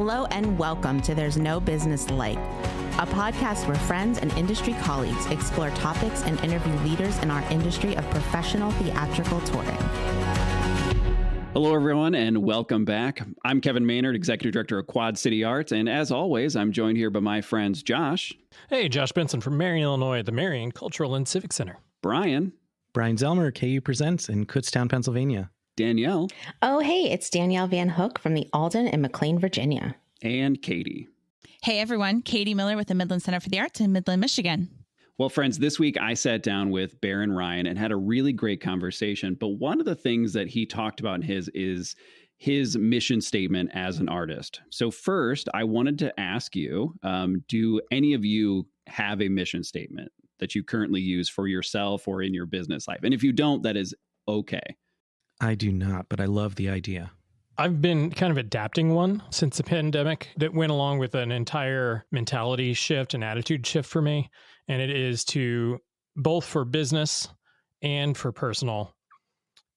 Hello and welcome to There's No Business Like, a podcast where friends and industry colleagues explore topics and interview leaders in our industry of professional theatrical touring. Hello, everyone, and welcome back. I'm Kevin Maynard, Executive Director of Quad City Arts, and as always, I'm joined here by my friends Josh. Hey, Josh Benson from Marion, Illinois, at the Marion Cultural and Civic Center. Brian. Brian Zelmer, KU Presents in Kutztown, Pennsylvania. Danielle. Oh, hey, it's Danielle Van Hook from the Alden in McLean, Virginia. And Katie. Hey, everyone. Katie Miller with the Midland Center for the Arts in Midland, Michigan. Well, friends, this week I sat down with Barron Ryan and had a really great conversation. But one of the things that he talked about is his mission statement as an artist. So first, I wanted to ask you, do any of you have a mission statement that you currently use for yourself or in your business life? And if you don't, that is okay. I do not, but I love the idea. I've been kind of adapting one since the pandemic that went along with an entire mentality shift and attitude shift for me. And it is to, both for business and for personal,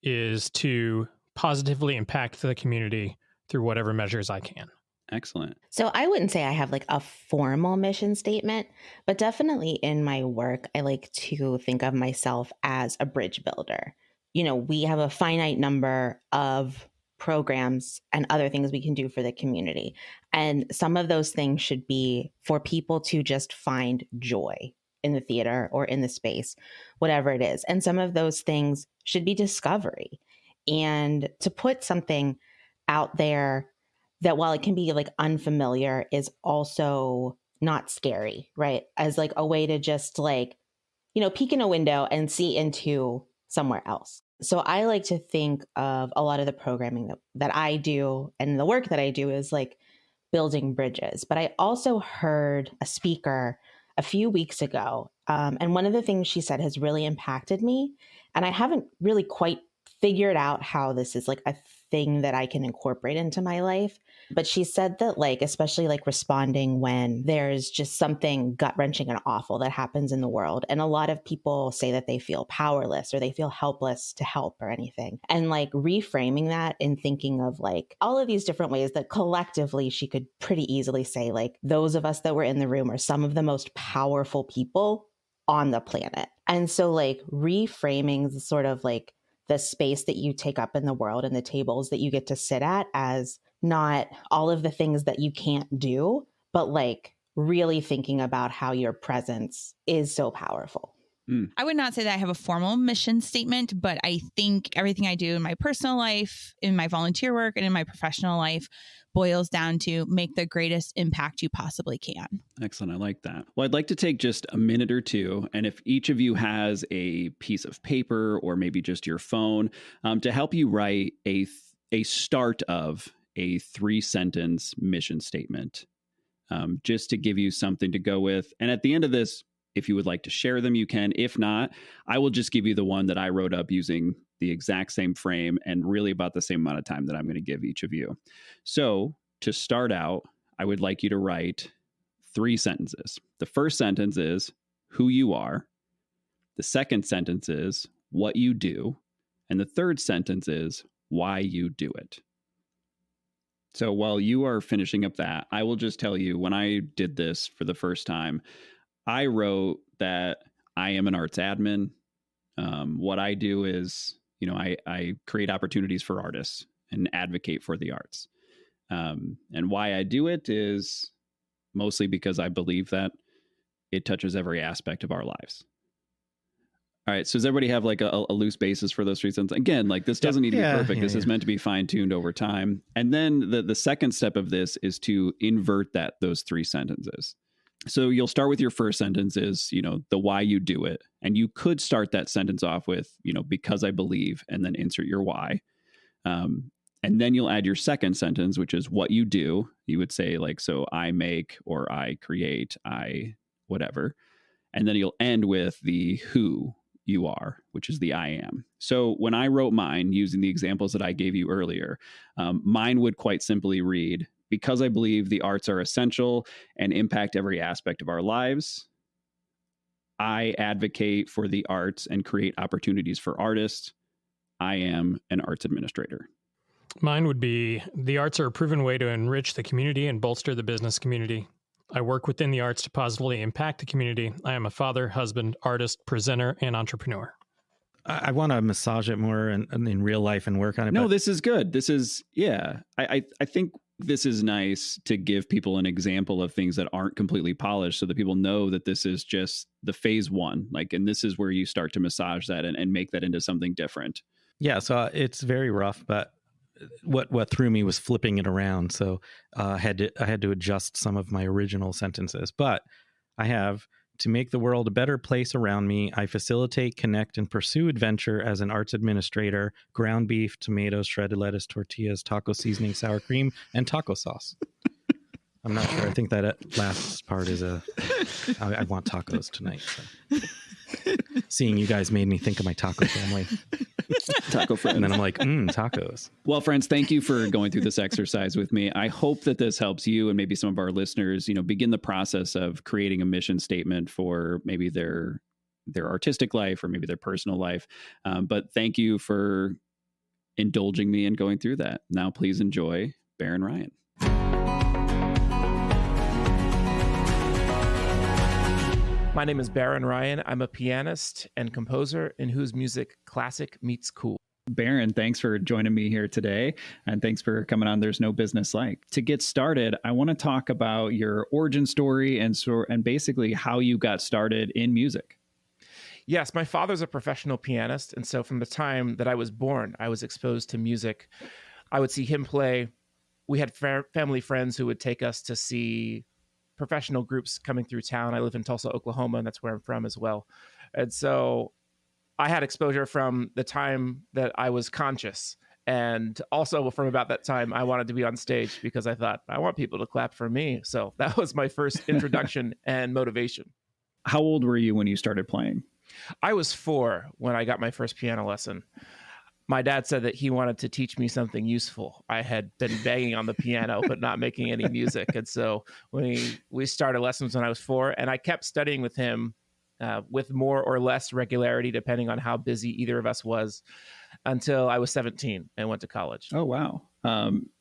is to positively impact the community through whatever measures I can. Excellent. So I wouldn't say I have like a formal mission statement, but definitely in my work, I like to think of myself as a bridge builder. You know, we have a finite number of programs and other things we can do for the community. And some of those things should be for people to just find joy in the theater or in the space, whatever it is. And some of those things should be discovery. And to put something out there that, while it can be like unfamiliar, is also not scary, right? As like a way to just like, you know, peek in a window and see into somewhere else. So I like to think of a lot of the programming that I do and the work that I do is like building bridges. But I also heard a speaker a few weeks ago. And one of the things she said has really impacted me. And I haven't really quite figured out how this is like a thing that I can incorporate into my life. But she said that, like, especially like responding when there's just something gut-wrenching and awful that happens in the world. And a lot of people say that they feel powerless or they feel helpless to help or anything. And like reframing that and thinking of like all of these different ways that collectively she could pretty easily say, like, those of us that were in the room are some of the most powerful people on the planet. And so like reframing the sort of like the space that you take up in the world and the tables that you get to sit at as not all of the things that you can't do, but like really thinking about how your presence is so powerful. I would not say that I have a formal mission statement, but I think everything I do in my personal life, in my volunteer work, and in my professional life boils down to make the greatest impact you possibly can. Excellent. I like that. Well, I'd like to take just a minute or two, and if each of you has a piece of paper or maybe just your phone, to help you write a start of a 3-sentence mission statement, just to give you something to go with. And at the end of this, if you would like to share them, you can. If not, I will just give you the one that I wrote up using the exact same frame and really about the same amount of time that I'm going to give each of you. So to start out, I would like you to write 3 sentences. The first sentence is who you are. The second sentence is what you do. And the third sentence is why you do it. So while you are finishing up that, I will just tell you, when I did this for the first time, I wrote that I am an arts admin. What I do is, you know, I create opportunities for artists and advocate for the arts. And why I do it is mostly because I believe that it touches every aspect of our lives. All right. So does everybody have like a loose basis for those reasons? Again, like this doesn't need to be perfect. This is meant to be fine-tuned over time. And then the second step of this is to invert those 3 sentences. So you'll start with your first sentence is, you know, the why you do it. And you could start that sentence off with, you know, because I believe, and then insert your why. And then you'll add your second sentence, which is what you do. You would say like, so I make, or I create, I whatever. And then you'll end with the who you are, which is the I am. So when I wrote mine using the examples that I gave you earlier, mine would quite simply read, because I believe the arts are essential and impact every aspect of our lives, I advocate for the arts and create opportunities for artists. I am an arts administrator. Mine would be the arts are a proven way to enrich the community and bolster the business community. I work within the arts to positively impact the community. I am a father, husband, artist, presenter, and entrepreneur. I want to massage it more in real life and work on it. No, this is good. This is, yeah. I think this is nice to give people an example of things that aren't completely polished so that people know that this is just the phase one. Like, and this is where you start to massage that and make that into something different. Yeah. So it's very rough, but what threw me was flipping it around. So I had to adjust some of my original sentences, but I have: to make the world a better place around me, I facilitate, connect, and pursue adventure as an arts administrator. Ground beef, tomatoes, shredded lettuce, tortillas, taco seasoning, sour cream, and taco sauce. I'm not sure. I think that last part is I want tacos tonight. So. Seeing you guys made me think of my taco family. Taco friends. And then I'm like, tacos. Well, friends, thank you for going through this exercise with me. I hope that this helps you and maybe some of our listeners, begin the process of creating a mission statement for maybe their artistic life or maybe their personal life. But thank you for indulging me in going through that. Now, please enjoy Barron Ryan. My name is Barron Ryan. I'm a pianist and composer in whose music classic meets cool. Barron, thanks for joining me here today. And thanks for coming on There's No Business Like. To get started, I want to talk about your origin story and basically how you got started in music. Yes, my father's a professional pianist. And so from the time that I was born, I was exposed to music. I would see him play. We had family friends who would take us to see professional groups coming through town. I live in Tulsa, Oklahoma, and that's where I'm from as well. And so I had exposure from the time that I was conscious. And also from about that time, I wanted to be on stage because I thought, I want people to clap for me. So that was my first introduction and motivation. How old were you when you started playing? I was 4 when I got my first piano lesson. My dad said that he wanted to teach me something useful. I had been banging on the piano, but not making any music. And so we started lessons when I was 4, and I kept studying with him with more or less regularity, depending on how busy either of us was, until I was 17 and went to college. Oh, wow.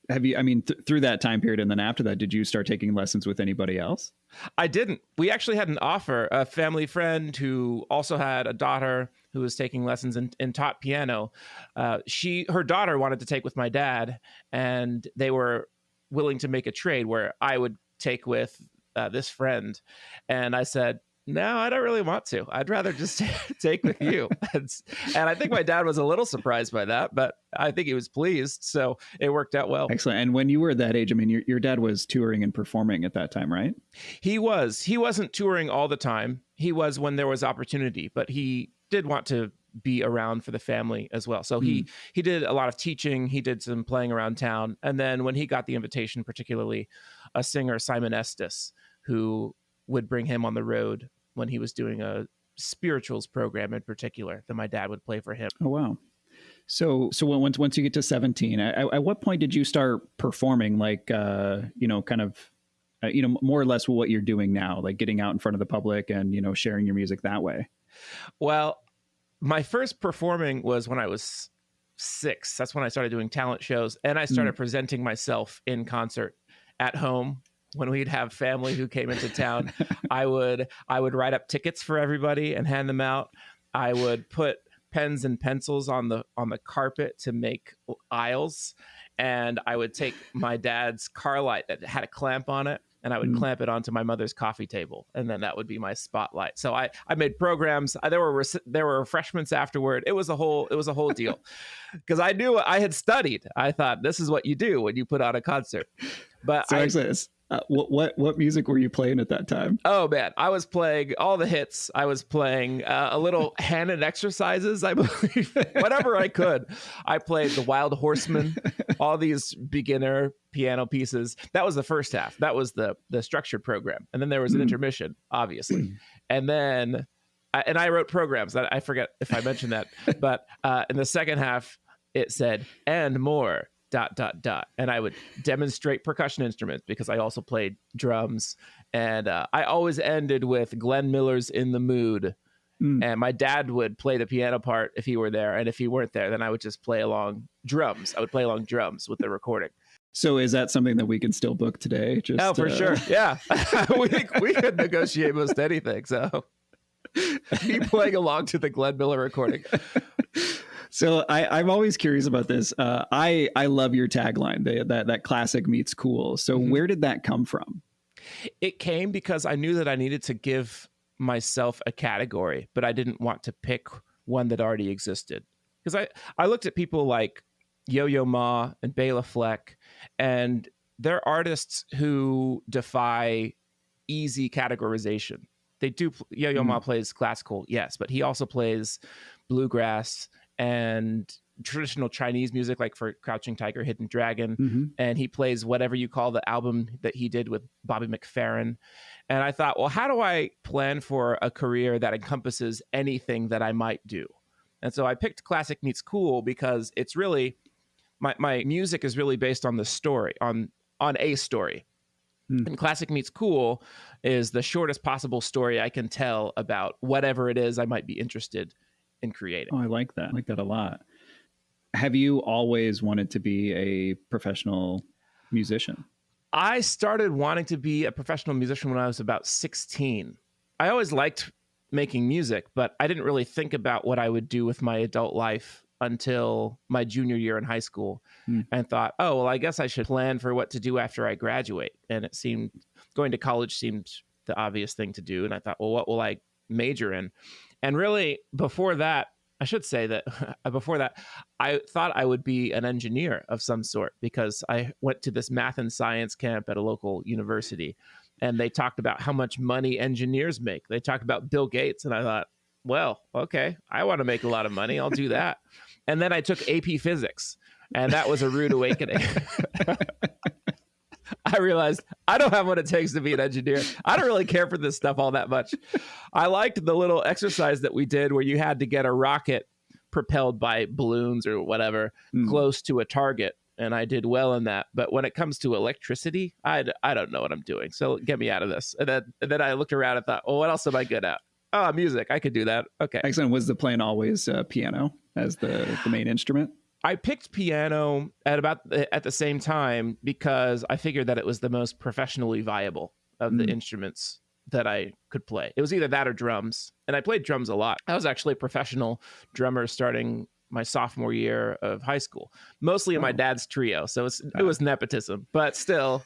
Have you, through that time period and then after that, did you start taking lessons with anybody else? I didn't. We actually had an offer. A family friend who also had a daughter who was taking lessons and taught piano. Her daughter wanted to take with my dad, and they were willing to make a trade where I would take with this friend. And I said, no, I don't really want to. I'd rather just take with you. And I think my dad was a little surprised by that, but I think he was pleased. So it worked out well. Excellent. And when you were that age, your dad was touring and performing at that time, right? He was. He wasn't touring all the time. He was when there was opportunity, but he did want to be around for the family as well. So he did a lot of teaching. He did some playing around town. And then when he got the invitation, particularly a singer, Simon Estes, who would bring him on the road when he was doing a spirituals program in particular, that my dad would play for him. Oh, wow. So once you get to 17, at what point did you start performing, like, more or less what you're doing now, like getting out in front of the public and, sharing your music that way? Well, my first performing was when I was 6. That's when I started doing talent shows, and I started presenting myself in concert at home. When we'd have family who came into town, I would write up tickets for everybody and hand them out. I would put pens and pencils on the carpet to make aisles, and I would take my dad's car light that had a clamp on it, and I would clamp it onto my mother's coffee table, and then that would be my spotlight. So I made programs. There were refreshments afterward. It was a whole deal, because I knew I had studied. I thought, this is what you do when you put on a concert. But so what music were you playing at that time? Oh man, I was playing all the hits. I was playing a little hand exercises, I believe, whatever I could. I played the Wild Horseman, all these beginner piano pieces. That was the first half. That was the structured program, and then there was an intermission, obviously, and then I wrote programs. I forget if I mentioned that, but in the second half, it said "and more." ... And I would demonstrate percussion instruments because I also played drums. And I always ended with Glenn Miller's In the Mood. And my dad would play the piano part if he were there. And if he weren't there, then I would just play along drums. I would play along drums with the recording. So is that something that we can still book today? Oh, for sure. Yeah. we could negotiate most anything. So me playing along to the Glenn Miller recording. So I'm always curious about this. I love your tagline, that classic meets cool. So where did that come from? It came because I knew that I needed to give myself a category, but I didn't want to pick one that already existed. Because I looked at people like Yo-Yo Ma and Bela Fleck, and they're artists who defy easy categorization. They do. Yo-Yo Ma plays classical, yes, but he also plays bluegrass and traditional Chinese music, like for Crouching Tiger, Hidden Dragon. And he plays whatever you call the album that he did with Bobby McFerrin. And I thought, well, how do I plan for a career that encompasses anything that I might do? And so I picked Classic Meets Cool because it's really, my music is really based on the story, on a story. And Classic Meets Cool is the shortest possible story I can tell about whatever it is I might be interested in creating. Oh, I like that. I like that a lot. Have you always wanted to be a professional musician? I started wanting to be a professional musician when I was about 16. I always liked making music, but I didn't really think about what I would do with my adult life until my junior year in high school, and thought, oh, well, I guess I should plan for what to do after I graduate. And it seemed going to college seemed the obvious thing to do. And I thought, well, what will I major in? And really, before that, I should say that before that, I thought I would be an engineer of some sort, because I went to this math and science camp at a local university, and they talked about how much money engineers make. They talked about Bill Gates, and I thought, well, okay, I want to make a lot of money. I'll do that. And then I took AP Physics, and that was a rude awakening. I realized I don't have what it takes to be an engineer. I don't really care for this stuff all that much. I liked the little exercise that we did where you had to get a rocket propelled by balloons or whatever close to a target, and I did well in that. But when it comes to electricity, I don't know what I'm doing. So get me out of this. And then I looked around and thought, well, what else am I good at? Oh, music. I could do that. Okay. Excellent. Was the plan always piano as the main instrument? I picked piano at the same time because I figured that it was the most professionally viable of the instruments that I could play. It was either that or drums, and I played drums a lot. I was actually a professional drummer starting my sophomore year of high school, mostly in my dad's trio. So it was nepotism, but still,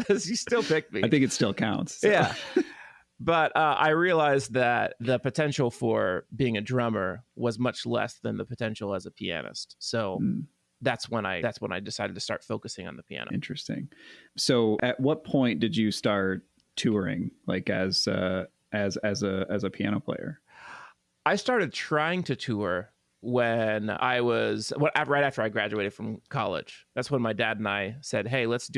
you still picked me. I think it still counts. So. Yeah. But I realized that the potential for being a drummer was much less than the potential as a pianist. So that's when I decided to start focusing on the piano. Interesting. So at what point did you start touring, like as a piano player? I started trying to tour when right after I graduated from college. That's when my dad and I said, hey, let's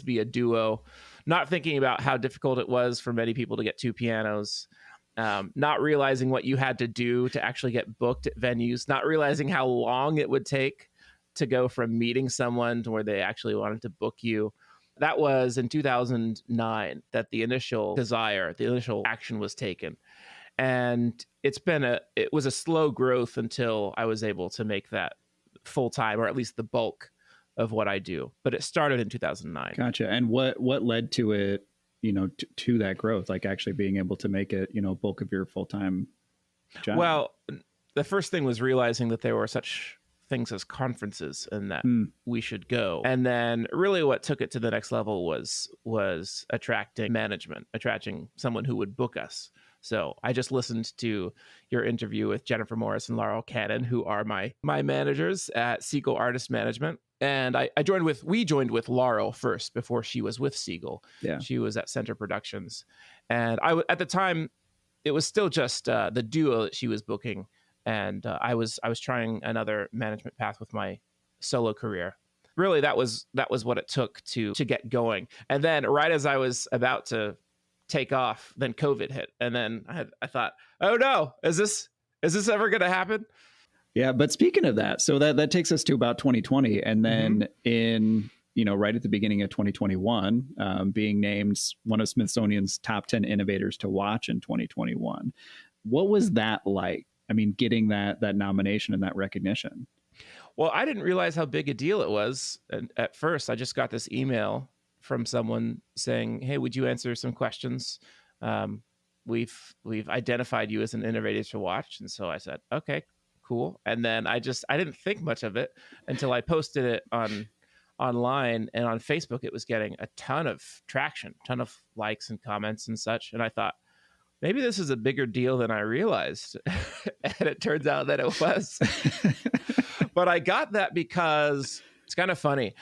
be a duo. Not thinking about how difficult it was for many people to get two pianos, not realizing what you had to do to actually get booked at venues, not realizing how long it would take to go from meeting someone to where they actually wanted to book you. That was in 2009 that the initial action was taken. And it was a slow growth until I was able to make that full time, or at least the bulk of what I do. But it started in 2009. Gotcha. And what led to it, to that growth, like actually being able to make it, bulk of your full-time job? Well, the first thing was realizing that there were such things as conferences and that we should go. And then really what took it to the next level was attracting someone who would book us. So I just listened to your interview with Jennifer Morris and Laurel Cannon, who are my managers at Siegel Artist Management. And we joined with Laurel first before she was with Siegel. Yeah. She was at Center Productions. And at the time, it was still just the duo that she was booking. And I was trying another management path with my solo career. Really, that was what it took to get going. And then right as I was about to take off, then COVID hit. And then I thought, oh no, is this ever going to happen? Yeah. But speaking of that, so that takes us to about 2020. And then in, right at the beginning of 2021, being named one of Smithsonian's top 10 innovators to watch in 2021. What was that like? I mean, getting that nomination and that recognition. Well, I didn't realize how big a deal it was. And at first, I just got this email from someone saying, "Hey, would you answer some questions? We've identified you as an innovator to watch." And so I said, "Okay, cool." And then I didn't think much of it until I posted it online, and on Facebook. It was getting a ton of traction, ton of likes and comments and such. And I thought, maybe this is a bigger deal than I realized. And it turns out that it was. But I got that because it's kind of funny.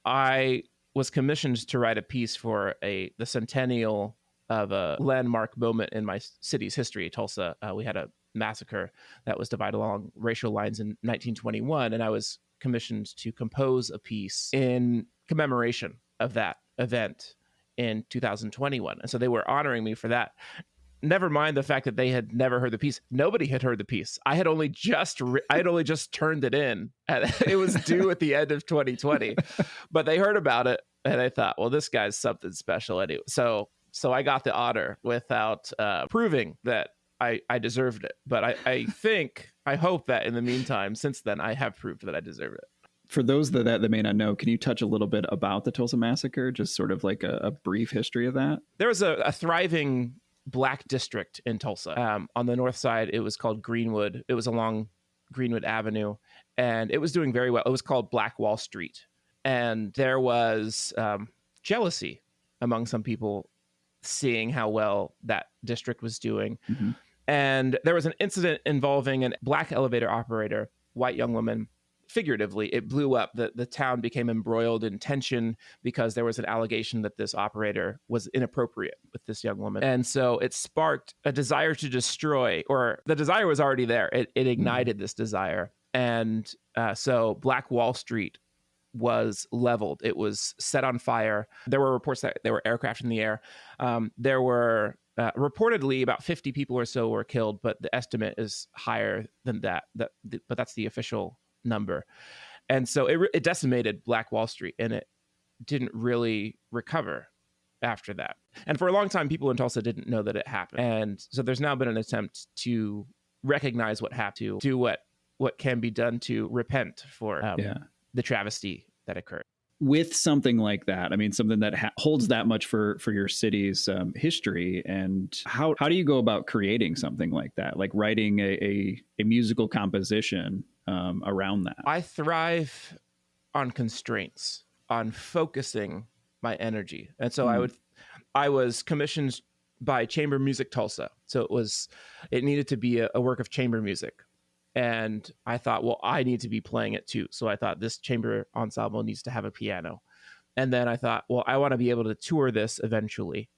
I was commissioned to write a piece for the centennial of a landmark moment in my city's history, Tulsa. We had a massacre that was divided along racial lines in 1921, and I was commissioned to compose a piece in commemoration of that event in 2021. And so they were honoring me for that. Never mind the fact that they had never heard the piece. Nobody had heard the piece. I had only just turned it in. It was due at the end of 2020, but they heard about it and I thought, well, this guy's something special anyway. So I got the honor without proving that I deserved it. But I hope that in the meantime, since then, I have proved that I deserve it. For those that may not know, can you touch a little bit about the Tulsa Massacre? Just sort of like a brief history of that. There was a thriving Black district in Tulsa. On the north side, it was called Greenwood. It was along Greenwood Avenue, and it was doing very well. It was called Black Wall Street. And there was jealousy among some people seeing how well that district was doing. Mm-hmm. And there was an incident involving a Black elevator operator, white young woman. Figuratively, it blew up. The town became embroiled in tension because there was an allegation that this operator was inappropriate with this young woman. And so it sparked a desire to destroy, or the desire was already there. It ignited this desire. And so Black Wall Street was leveled. It was set on fire. There were reports that there were aircraft in the air. There were reportedly about 50 people or so were killed, but the estimate is higher than that. But that's the official number. And so it decimated Black Wall Street, and it didn't really recover after that. And for a long time, people in Tulsa didn't know that it happened. And so there's now been an attempt to recognize what happened, to do what can be done to repent for the travesty that occurred. With something like that, I mean, something that holds that much for your city's history, and how do you go about creating something like that, like writing a musical composition around that? I thrive on constraints, on focusing my energy. And so I was commissioned by Chamber Music Tulsa. So it needed to be a work of chamber music. And I thought, well, I need to be playing it too. So I thought this chamber ensemble needs to have a piano. And then I thought, well, I want to be able to tour this eventually.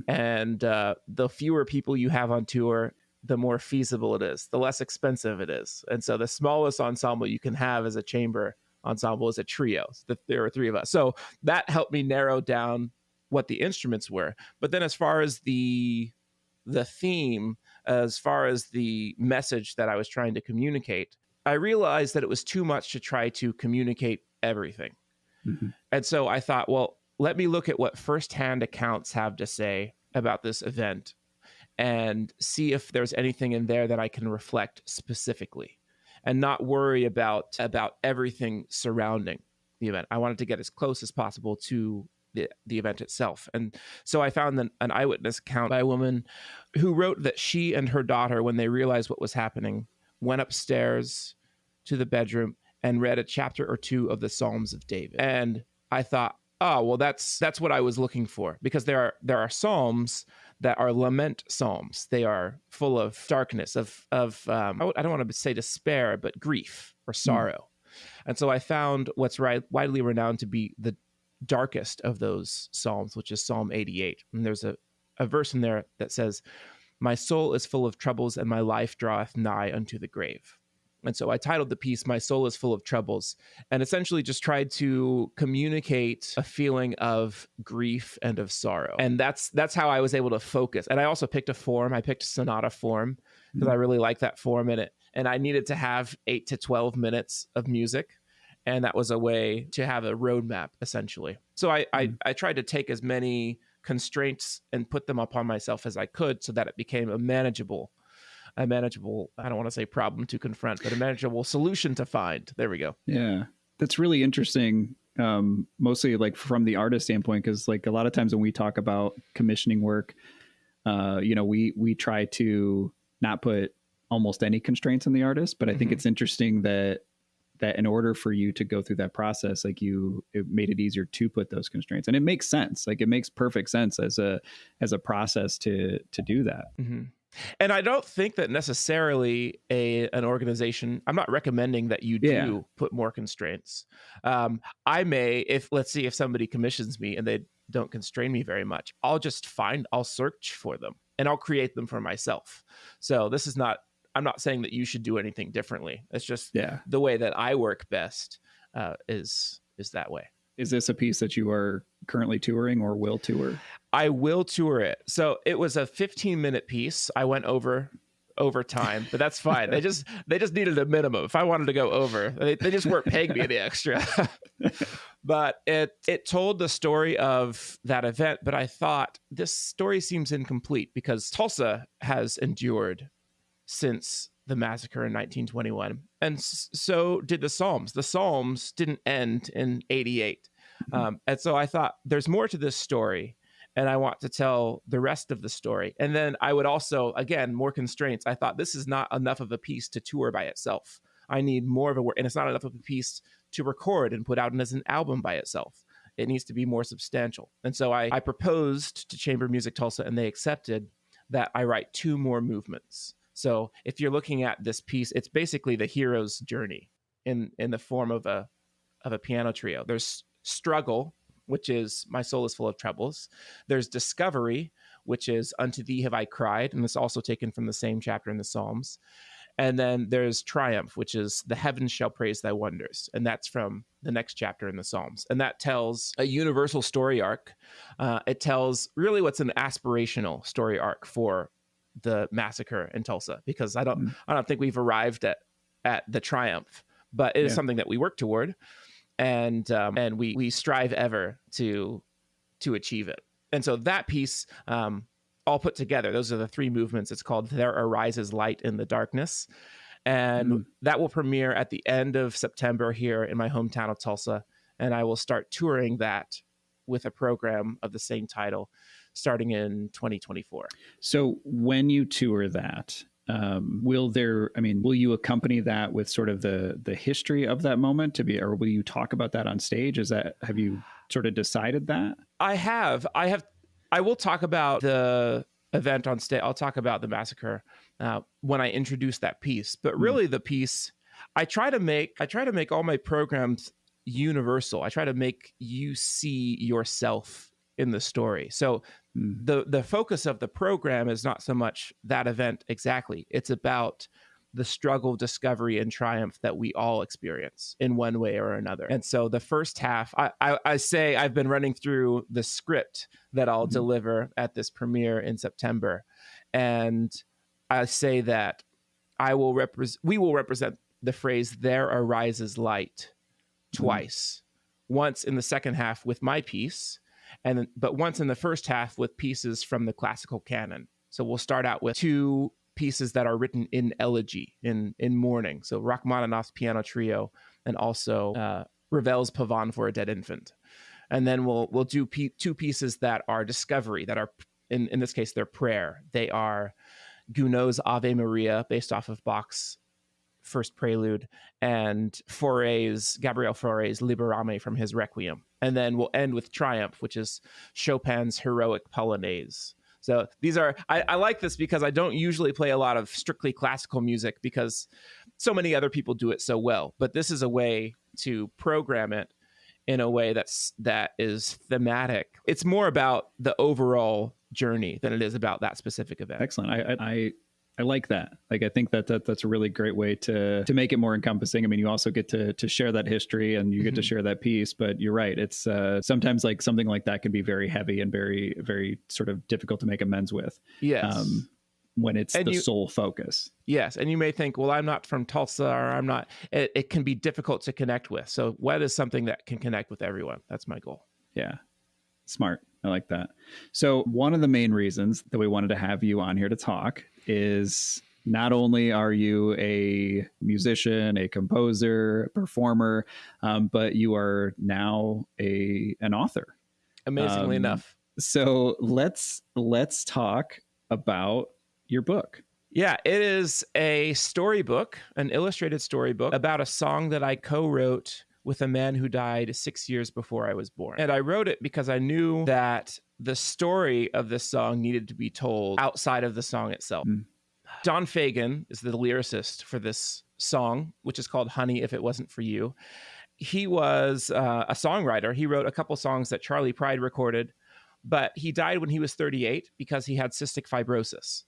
And the fewer people you have on tour, the more feasible it is, the less expensive it is. And so the smallest ensemble you can have as a chamber ensemble is a trio. There are three of us. So that helped me narrow down what the instruments were. But then as far as the theme, as far as the message that I was trying to communicate, I realized that it was too much to try to communicate everything. Mm-hmm. And so I thought, well, let me look at what firsthand accounts have to say about this event and see if there's anything in there that I can reflect specifically and not worry about everything surrounding the event. I wanted to get as close as possible to the event itself. And so I found an eyewitness account by a woman who wrote that she and her daughter, when they realized what was happening, went upstairs to the bedroom and read a chapter or two of the Psalms of David. And I thought, oh, well, that's what I was looking for, because there are psalms that are lament psalms. They are full of darkness, of I don't want to say despair, but grief or sorrow. And so I found what's widely renowned to be the darkest of those psalms, which is Psalm 88. And there's a verse in there that says, "My soul is full of troubles, and my life draweth nigh unto the grave." And so I titled the piece, "My Soul is Full of Troubles," and essentially just tried to communicate a feeling of grief and of sorrow. And that's how I was able to focus. And I also picked a form. I picked sonata form because I really like that form in it. And I needed to have 8 to 12 minutes of music. And that was a way to have a roadmap, essentially. So I tried to take as many constraints and put them upon myself as I could, so that it became a manageable, I don't want to say problem to confront, but a manageable solution to find. There we go. Yeah, that's really interesting. Mostly like from the artist standpoint, because like a lot of times when we talk about commissioning work, we try to not put almost any constraints on the artist, but I think it's interesting that in order for you to go through that process, like it made it easier to put those constraints, and it makes sense. Like it makes perfect sense as a process to do that. Mm-hmm. And I don't think that necessarily an organization, I'm not recommending that you do put more constraints. I may, let's see if somebody commissions me and they don't constrain me very much, I'll search for them and I'll create them for myself. So I'm not saying that you should do anything differently. It's just the way that I work best is that way. Is this a piece that you are currently touring or will tour? I will tour it. So it was a 15-minute piece. I went over time, but that's fine. They just needed a minimum. If I wanted to go over, they just weren't paying me any extra. But it told the story of that event. But I thought this story seems incomplete because Tulsa has endured since the massacre in 1921. And so did the Psalms. The Psalms didn't end in 88. And so I thought there's more to this story, and I want to tell the rest of the story. And then I would also, again, more constraints. I thought this is not enough of a piece to tour by itself. I need more of a work, and it's not enough of a piece to record and put out as an album by itself. It needs to be more substantial. And so I proposed to Chamber Music Tulsa, and they accepted that I write 2 more movements. So if you're looking at this piece, it's basically the hero's journey in the form of a piano trio. There's struggle, which is my soul is full of troubles. There's discovery, which is unto thee have I cried. And it's also taken from the same chapter in the Psalms. And then there's triumph, which is the heavens shall praise thy wonders. And that's from the next chapter in the Psalms. And that tells a universal story arc. It tells really what's an aspirational story arc for the massacre in Tulsa, because I don't think we've arrived at the triumph, but it is something that we work toward, and we strive ever to achieve it. And so that piece, all put together, those are the 3 movements. It's called There Arises Light in the Darkness, and that will premiere at the end of September here in my hometown of Tulsa, and I will start touring that with a program of the same title starting in 2024. So when you tour that, will you accompany that with sort of the history of that moment or will you talk about that on stage? Have you sort of decided that? I will talk about the event on stage. I'll talk about the massacre when I introduce that piece, but really the piece, I try to make all my programs universal. I try to make you see yourself in the story. So the focus of the program is not so much that event exactly. It's about the struggle, discovery, and triumph that we all experience in one way or another. And so the first half, I say I've been running through the script that I'll deliver at this premiere in September. And I say that we will represent the phrase, there arises light, twice. Once in the second half with my piece, but once in the first half with pieces from the classical canon. So we'll start out with 2 pieces that are written in elegy, in mourning. So Rachmaninoff's Piano Trio, and also Ravel's Pavane for a Dead Infant. And then we'll do 2 pieces that are discovery, that are, in this case, they're prayer. They are Gounod's Ave Maria, based off of Bach's First Prelude, and Gabriel Fauré's Liberame from his Requiem. And then we'll end with Triumph, which is Chopin's Heroic Polonaise. So these are, I like this because I don't usually play a lot of strictly classical music because so many other people do it so well. But this is a way to program it in a way that is thematic. It's more about the overall journey than it is about that specific event. Excellent. I like that. Like, I think that's a really great way to make it more encompassing. I mean, you also get to share that history and you get to share that piece, but you're right. It's sometimes like something like that can be very heavy and very, very sort of difficult to make amends with. Yes. When it's the sole focus. Yes. And you may think, well, I'm not from Tulsa, or I'm not, it can be difficult to connect with. So what is something that can connect with everyone? That's my goal. Yeah. Smart. I like that. So one of the main reasons that we wanted to have you on here to talk is not only are you a musician, a composer, performer, but you are now an author. Amazingly enough. So let's talk about your book. Yeah, it is a storybook, an illustrated storybook about a song that I co-wrote with a man who died 6 years before I was born. And I wrote it because I knew that the story of this song needed to be told outside of the song itself. Don Fagen is the lyricist for this song, which is called Honey If It Wasn't For You. He was a songwriter. He wrote a couple songs that Charlie Pride recorded, but he died when he was 38 because he had cystic fibrosis.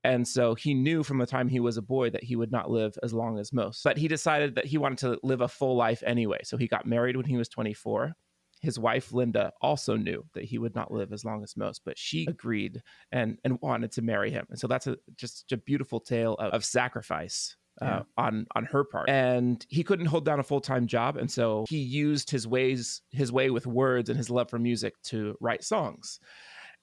And so he knew from the time he was a boy that he would not live as long as most. But he decided that he wanted to live a full life anyway. So he got married when he was 24. His wife, Linda, also knew that he would not live as long as most, but she agreed and wanted to marry him. And so that's just a beautiful tale of sacrifice on her part. And he couldn't hold down a full-time job. And so he used his way with words and his love for music to write songs.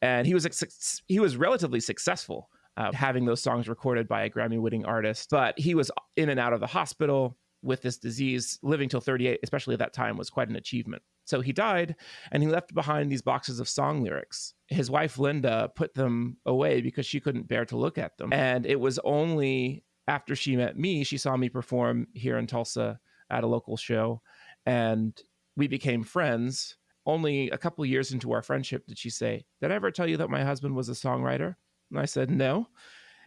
And he was relatively successful. Having those songs recorded by a Grammy-winning artist. But he was in and out of the hospital with this disease. Living till 38, especially at that time, was quite an achievement. So he died, and he left behind these boxes of song lyrics. His wife, Linda, put them away because she couldn't bear to look at them. And it was only after she met me, she saw me perform here in Tulsa at a local show, and we became friends. Only a couple of years into our friendship did she say, "Did I ever tell you that my husband was a songwriter?" And I said, "No."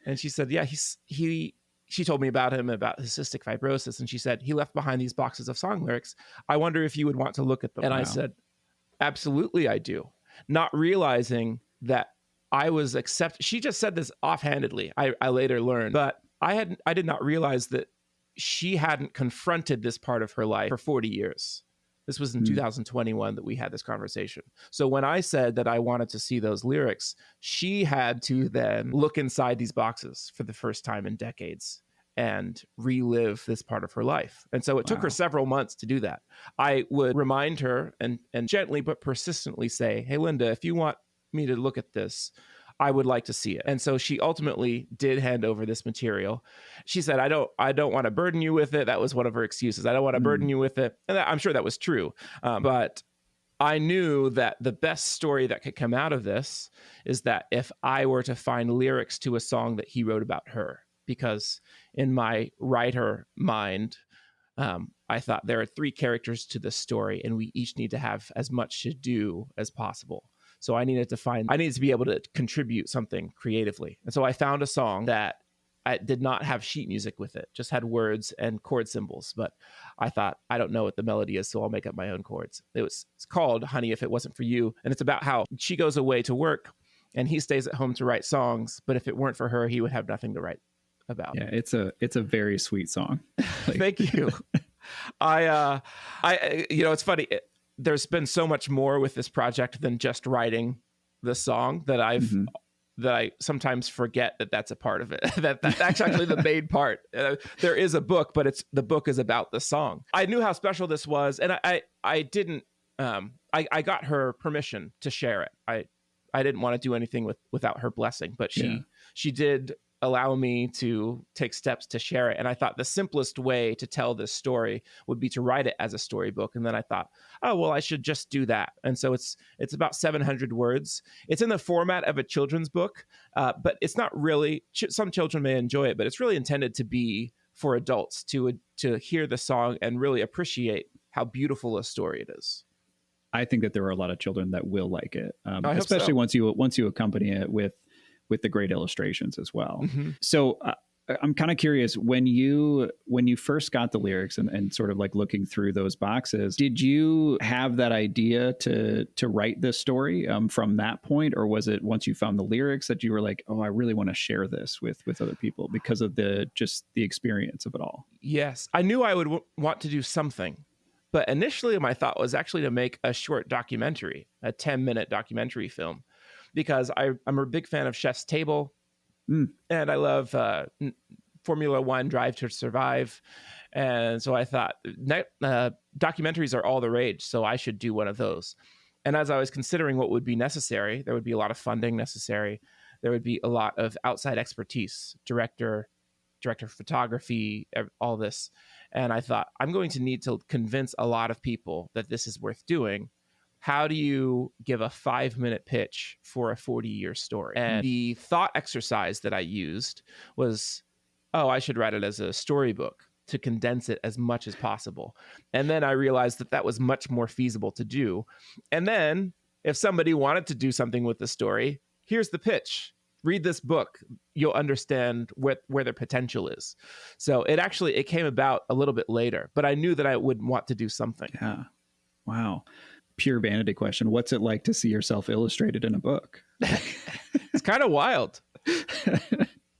And she said, "Yeah, she told me about him, about his cystic fibrosis. And she said, he left behind these boxes of song lyrics. I wonder if you would want to look at them." And I said, "Absolutely, I do." Not realizing that I was accepted. She just said this offhandedly. I later learned, but I did not realize that she hadn't confronted this part of her life for 40 years. This was in 2021 that we had this conversation. So when I said that I wanted to see those lyrics, she had to then look inside these boxes for the first time in decades and relive this part of her life. And so it took her several months to do that. I would remind her and gently but persistently say, "Hey, Linda, if you want me to look at this, I would like to see it." And so she ultimately did hand over this material. She said, I don't want to burden you with it. That was one of her excuses. "I don't want to burden you with it." And I'm sure that was true. But I knew that the best story that could come out of this is that if I were to find lyrics to a song that he wrote about her, because in my writer mind, I thought there are 3 characters to this story, and we each need to have as much to do as possible. So I needed to be able to contribute something creatively. And so I found a song that I did not have sheet music with it, just had words and chord symbols. But I thought, I don't know what the melody is, so I'll make up my own chords. It's called Honey If It Wasn't For You. And it's about how she goes away to work and he stays at home to write songs. But if it weren't for her, he would have nothing to write about. Yeah, it's a very sweet song. Thank you. I it's funny. There's been so much more with this project than just writing the song that I sometimes forget that that's a part of it. that's actually the main part. There is a book, but the book is about the song. I knew how special this was, and I didn't. I got her permission to share it. I didn't want to do anything without her blessing, but she did allow me to take steps to share it. And I thought the simplest way to tell this story would be to write it as a storybook. And then I thought, oh, well, I should just do that. And so it's about 700 words. It's in the format of a children's book, but it's not really, some children may enjoy it, but it's really intended to be for adults to hear the song and really appreciate how beautiful a story it is. I think that there are a lot of children that will like it, so. especially once you accompany it with the great illustrations as well. Mm-hmm. So I'm kind of curious, when you first got the lyrics and sort of like looking through those boxes, did you have that idea to write this story from that point? Or was it once you found the lyrics that you were like, oh, I really want to share this with other people because of the experience of it all? Yes, I knew I would want to do something. But initially my thought was actually to make a short documentary, a 10-minute documentary film, because I'm a big fan of Chef's Table, and I love Formula One, Drive to Survive. And so I thought documentaries are all the rage, so I should do one of those. And as I was considering what would be necessary, there would be a lot of funding necessary. There would be a lot of outside expertise, director of photography, all this. And I thought, I'm going to need to convince a lot of people that this is worth doing. How do you give a 5-minute pitch for a 40-year story? And the thought exercise that I used was, I should write it as a storybook to condense it as much as possible. And then I realized that was much more feasible to do. And then if somebody wanted to do something with the story, here's the pitch. Read this book. You'll understand where their potential is. So it came about a little bit later, but I knew that I would want to do something. Yeah. Wow. Pure vanity question. What's it like to see yourself illustrated in a book? It's kind of wild.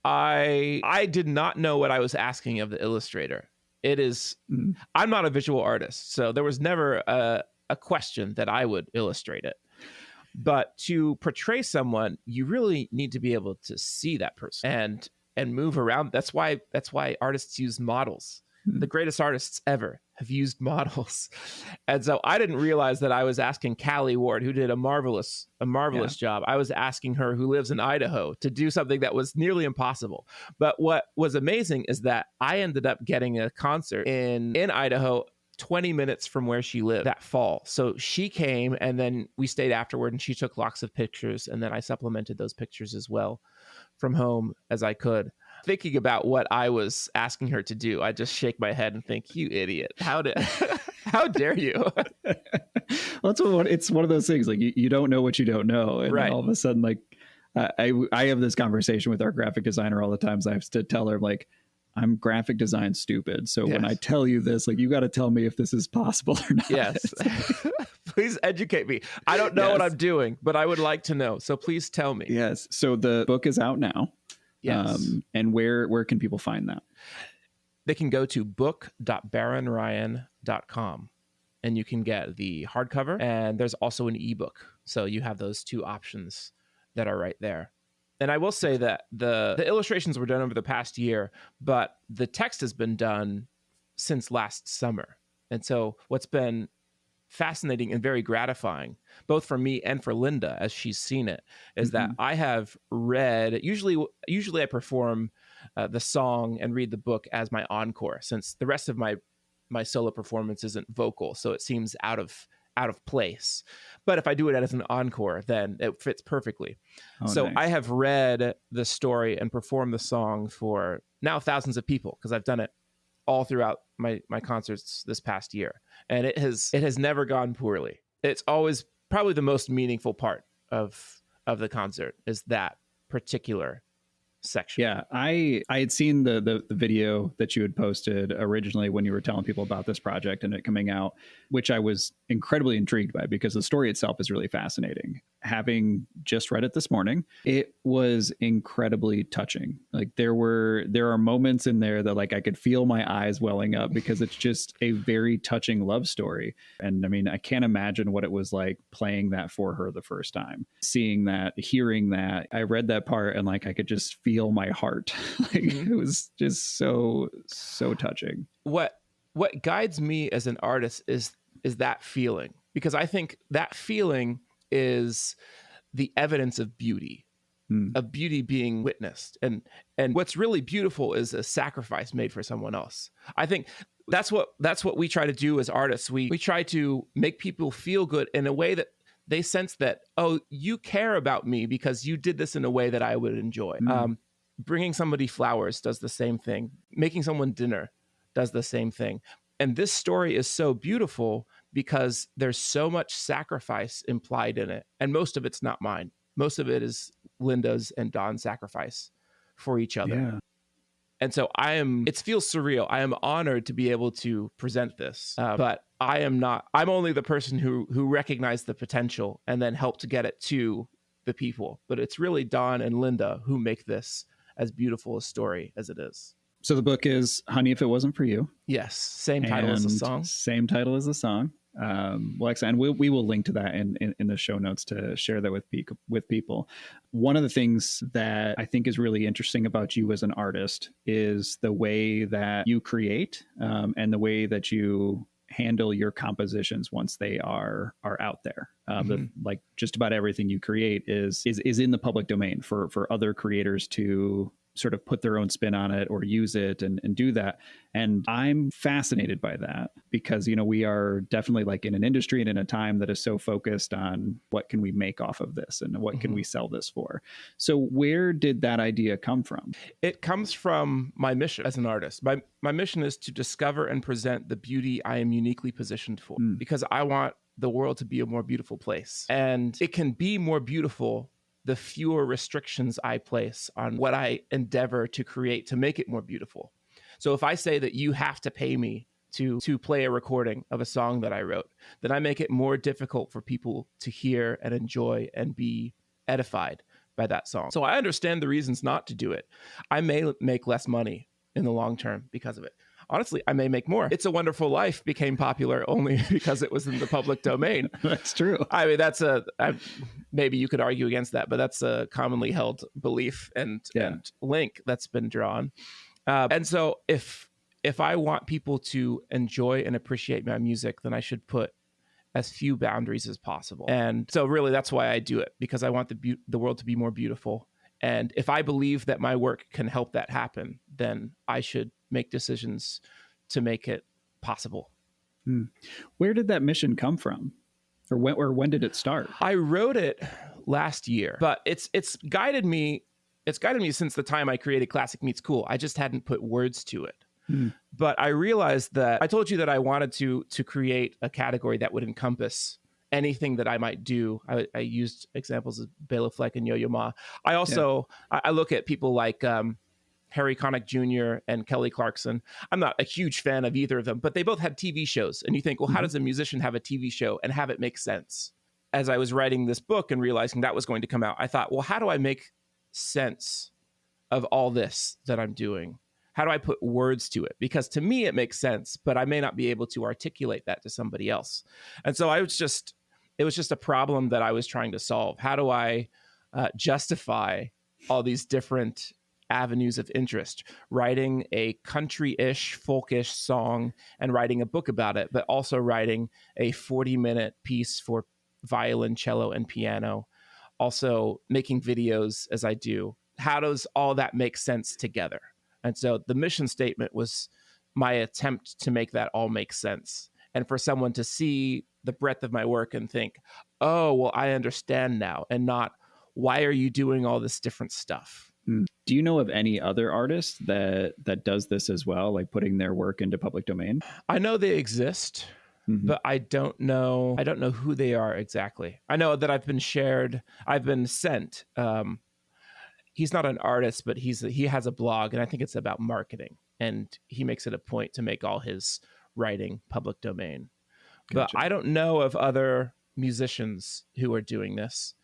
I did not know what I was asking of the illustrator. I'm not a visual artist, so there was never a question that I would illustrate it. But to portray someone, you really need to be able to see that person and move around. That's why artists use models. The greatest artists ever have used models. And so I didn't realize that I was asking Callie Ward, who did a marvelous job. I was asking her, who lives in Idaho, to do something that was nearly impossible. But what was amazing is that I ended up getting a concert in Idaho 20 minutes from where she lived that fall. So she came, and then we stayed afterward, and she took lots of pictures, and then I supplemented those pictures as well from home as I could. Thinking about what I was asking her to do, I just shake my head and think, you idiot. How dare you? Well, it's one of those things, like you don't know what you don't know. And right. All of a sudden, like I have this conversation with our graphic designer all the time. So I have to tell her, like, I'm graphic design stupid. So when I tell you this, like, you got to tell me if this is possible or not. Yes. Please educate me. I don't know what I'm doing, but I would like to know. So please tell me. Yes. So the book is out now. Yes. And where can people find that? They can go to book.barronryan.com and you can get the hardcover, and there's also an ebook. So you have those two options that are right there. And I will say that the illustrations were done over the past year, but the text has been done since last summer. And so what's been fascinating and very gratifying, both for me and for Linda as she's seen it, is that I have read, usually I perform the song and read the book as my encore, since the rest of my solo performance isn't vocal, so it seems out of place. But if I do it as an encore, then it fits perfectly. So nice. I have read the story and performed the song for now thousands of people, because I've done it all throughout my concerts this past year. And it has never gone poorly. It's always probably the most meaningful part of the concert is that particular section. Yeah, I had seen the video that you had posted originally when you were telling people about this project and it coming out, which I was incredibly intrigued by because the story itself is really fascinating. Having just read it this morning, it was incredibly touching. Like there are moments in there that like I could feel my eyes welling up because it's just a very touching love story. And I mean, I can't imagine what it was like playing that for her the first time, seeing that, hearing that. I read that part and like I could just feel my heart. Like it was just so touching. What guides me as an artist is that feeling, because I think that feeling is the evidence of beauty being witnessed. And what's really beautiful is a sacrifice made for someone else. I think that's what we try to do as artists. We try to make people feel good in a way that they sense that, oh, you care about me because you did this in a way that I would enjoy. Bringing somebody flowers does the same thing. Making someone dinner does the same thing. And this story is so beautiful because there's so much sacrifice implied in it. And most of it's not mine. Most of it is Linda's and Don's sacrifice for each other. Yeah. And so it feels surreal. I am honored to be able to present this, but I'm only the person who recognized the potential and then helped to get it to the people. But it's really Don and Linda who make this as beautiful a story as it is. So the book is Honey, If It Wasn't For You. Yes. Same title as the song. Same title as the song. Well, and we will link to that in the show notes to share that with people. One of the things that I think is really interesting about you as an artist is the way that you create and the way that you handle your compositions once they are out there. Like just about everything you create is in the public domain for other creators to sort of put their own spin on it or use it and do that. And I'm fascinated by that because, we are definitely like in an industry and in a time that is so focused on what can we make off of this and what can we sell this for? So where did that idea come from? It comes from my mission as an artist. My mission is to discover and present the beauty I am uniquely positioned for because I want the world to be a more beautiful place. And it can be more beautiful the fewer restrictions I place on what I endeavor to create to make it more beautiful. So if I say that you have to pay me to play a recording of a song that I wrote, then I make it more difficult for people to hear and enjoy and be edified by that song. So I understand the reasons not to do it. I may make less money in the long term because of it. Honestly, I may make more. It's a Wonderful Life became popular only because it was in the public domain. That's true. I mean, maybe you could argue against that, but that's a commonly held belief and link that's been drawn. And so if I want people to enjoy and appreciate my music, then I should put as few boundaries as possible. And so really that's why I do it, because I want the world to be more beautiful. And if I believe that my work can help that happen, then I should make decisions to make it possible. Where did that mission come from? Or when did it start? I wrote it last year, but it's guided me. It's guided me since the time I created Classic Meets Cool. I just hadn't put words to it. But I realized that I told you that I wanted to create a category that would encompass anything that I might do. I used examples of Bela Fleck and Yo-Yo Ma. I also, I look at people like Harry Connick Jr. and Kelly Clarkson. I'm not a huge fan of either of them, but they both had TV shows. And you think, well, how does a musician have a TV show and have it make sense? As I was writing this book and realizing that was going to come out, I thought, well, how do I make sense of all this that I'm doing? How do I put words to it? Because to me, it makes sense, but I may not be able to articulate that to somebody else. And so it was just a problem that I was trying to solve. How do I justify all these different avenues of interest, writing a country-ish, folkish song and writing a book about it, but also writing a 40-minute piece for violin, cello, and piano, also making videos as I do. How does all that make sense together? And so the mission statement was my attempt to make that all make sense. And for someone to see the breadth of my work and think, oh, well, I understand now, and not, why are you doing all this different stuff? Do you know of any other artists that does this as well, like putting their work into public domain? I know they exist, but I don't know who they are exactly. I know that I've been sent. He's not an artist, but he has a blog, and I think it's about marketing, and he makes it a point to make all his writing public domain. Gotcha. But I don't know of other musicians who are doing this,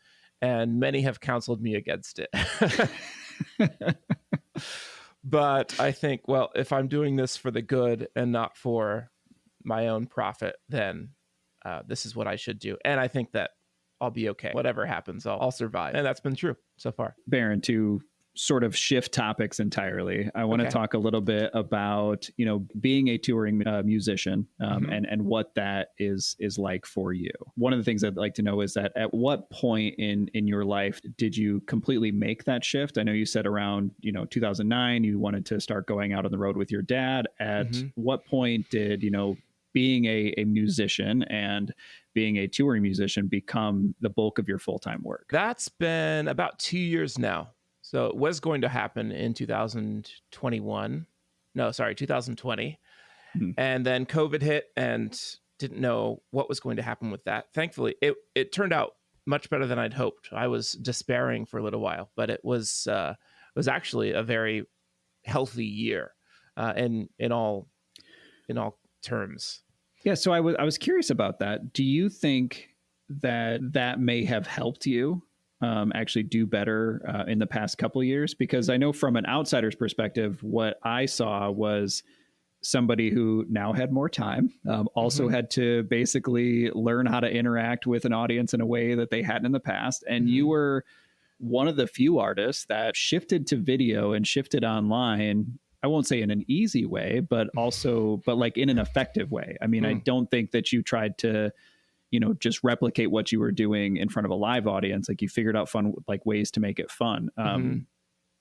and many have counseled me against it. But I think, well, if I'm doing this for the good and not for my own profit, then this is what I should do. And I think that I'll be okay. Whatever happens, I'll survive. And that's been true so far. Barron, to sort of shift topics entirely, I want to talk a little bit about, being a touring musician and what that is like for you. One of the things I'd like to know is that at what point in your life did you completely make that shift? I know you said around, 2009, you wanted to start going out on the road with your dad. At what point did, being a musician and being a touring musician become the bulk of your full-time work? That's been about 2 years now. So it was going to happen in 2020. And then COVID hit and didn't know what was going to happen with that. Thankfully, it turned out much better than I'd hoped. I was despairing for a little while, but it was actually a very healthy year in all terms. Yeah, so I was curious about that. Do you think that may have helped you actually do better in the past couple of years? Because I know from an outsider's perspective, what I saw was somebody who now had more time, also had to basically learn how to interact with an audience in a way that they hadn't in the past. And you were one of the few artists that shifted to video and shifted online, I won't say in an easy way, but also, but like in an effective way. I mean, I don't think that you tried to, just replicate what you were doing in front of a live audience. Like you figured out fun, like ways to make it fun.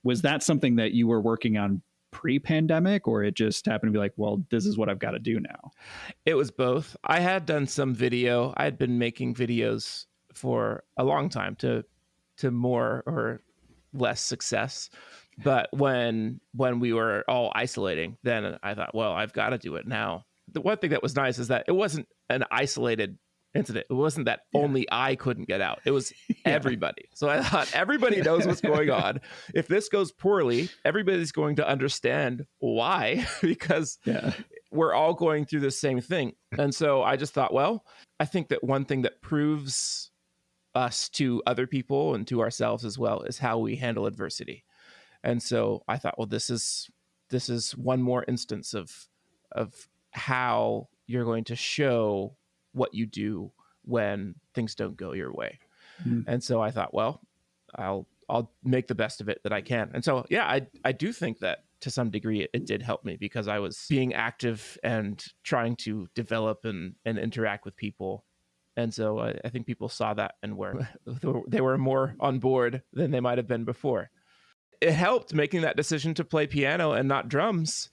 Was that something that you were working on pre-pandemic, or it just happened to be like, well, this is what I've got to do now? It was both. I had done some video. I had been making videos for a long time to more or less success. But when we were all isolating, then I thought, well, I've got to do it now. The one thing that was nice is that it wasn't an isolated incident. It wasn't that only I couldn't get out. It was everybody. So I thought everybody knows what's going on. If this goes poorly, everybody's going to understand why, because we're all going through the same thing. And so I just thought, well, I think that one thing that proves us to other people and to ourselves as well is how we handle adversity. And so I thought, well, this is one more instance of how you're going to show what you do when things don't go your way. And so I thought, well, I'll make the best of it that I can. And so, I do think that to some degree it did help me, because I was being active and trying to develop and interact with people. And so I think people saw that and they were more on board than they might have been before. It helped making that decision to play piano and not drums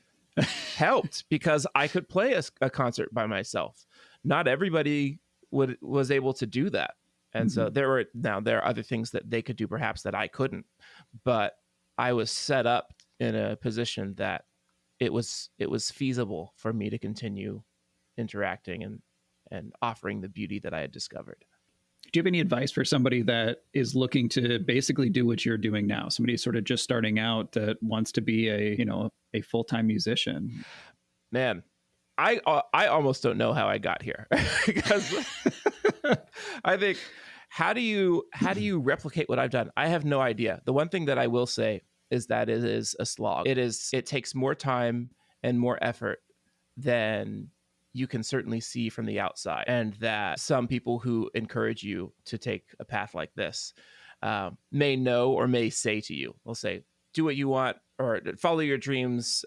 helped, because I could play a concert by myself. Not everybody was able to do that. And so there are other things that they could do perhaps that I couldn't, but I was set up in a position that it was feasible for me to continue interacting and offering the beauty that I had discovered. Do you have any advice for somebody that is looking to basically do what you're doing now? Somebody sort of just starting out that wants to be a full-time musician? Man, I almost don't know how I got here, because I think, how do you replicate what I've done? I have no idea. The one thing that I will say is that it is a slog. It takes more time and more effort than you can certainly see from the outside, and that some people who encourage you to take a path like this may know or may say to you, they'll say, do what you want, or follow your dreams,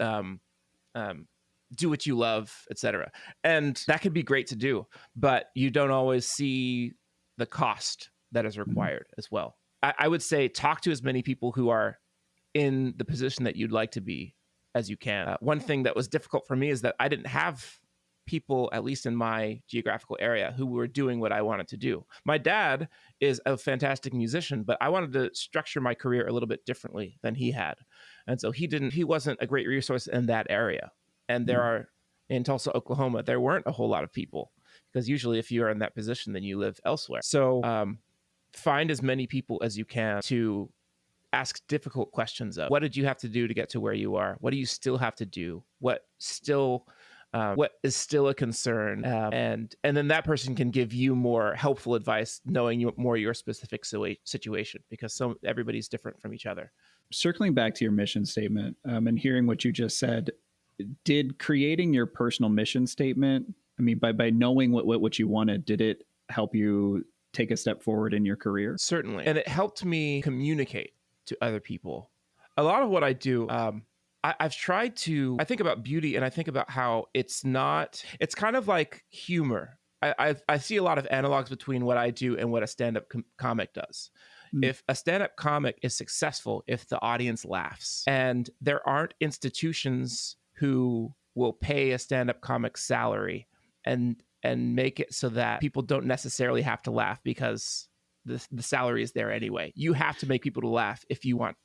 do what you love, etc. And that could be great to do, but you don't always see the cost that is required as well. I would say talk to as many people who are in the position that you'd like to be as you can. One thing that was difficult for me is that I didn't have people, at least in my geographical area, who were doing what I wanted to do. My dad is a fantastic musician, but I wanted to structure my career a little bit differently than he had. And so he wasn't a great resource in that area. And in Tulsa, Oklahoma, there weren't a whole lot of people, because usually if you're in that position, then you live elsewhere. So find as many people as you can to ask difficult questions of, what did you have to do to get to where you are? What do you still have to do? What is still a concern? And then that person can give you more helpful advice, knowing more your specific situation, because everybody's different from each other. Circling back to your mission statement and hearing what you just said, did creating your personal mission statement, I mean, by knowing what you wanted, did it help you take a step forward in your career? Certainly. And it helped me communicate to other people. A lot of what I do, I've tried to, I think about beauty, and I think about how it's kind of like humor. I see a lot of analogs between what I do and what a stand-up comic does. If a stand-up comic is successful, if the audience laughs, and there aren't institutions who will pay a stand-up comic salary and make it so that people don't necessarily have to laugh because the salary is there anyway. You have to make people to laugh if you want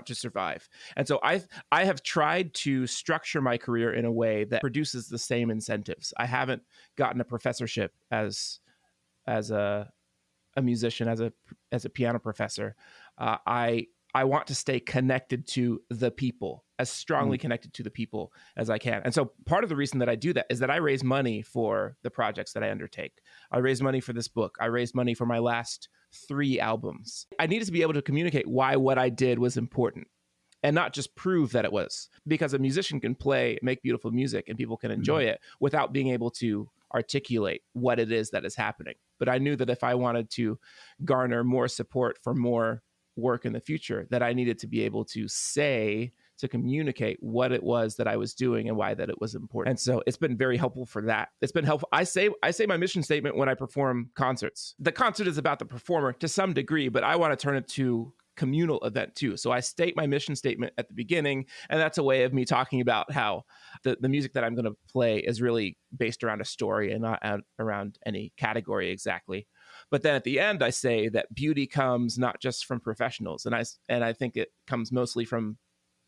to survive. And so I have tried to structure my career in a way that produces the same incentives. I haven't gotten a professorship as a musician, as a piano professor. I want to stay connected to the people, as strongly connected to the people as I can. And so part of the reason that I do that is that I raise money for the projects that I undertake. I raise money for this book. I raised money for my last 3 albums. I needed to be able to communicate why what I did was important, and not just prove that it was, because a musician can make beautiful music and people can enjoy it without being able to articulate what it is that is happening. But I knew that if I wanted to garner more support for more work in the future, that I needed to be able to say to communicate what it was that I was doing and why that it was important. And so it's been very helpful for that. It's been helpful. I say my mission statement when I perform concerts. The concert is about the performer to some degree, but I want to turn it to communal event too. So I state my mission statement at the beginning, and that's a way of me talking about how the music that I'm going to play is really based around a story and not around any category exactly. But then at the end, I say that beauty comes not just from professionals, and I think it comes mostly from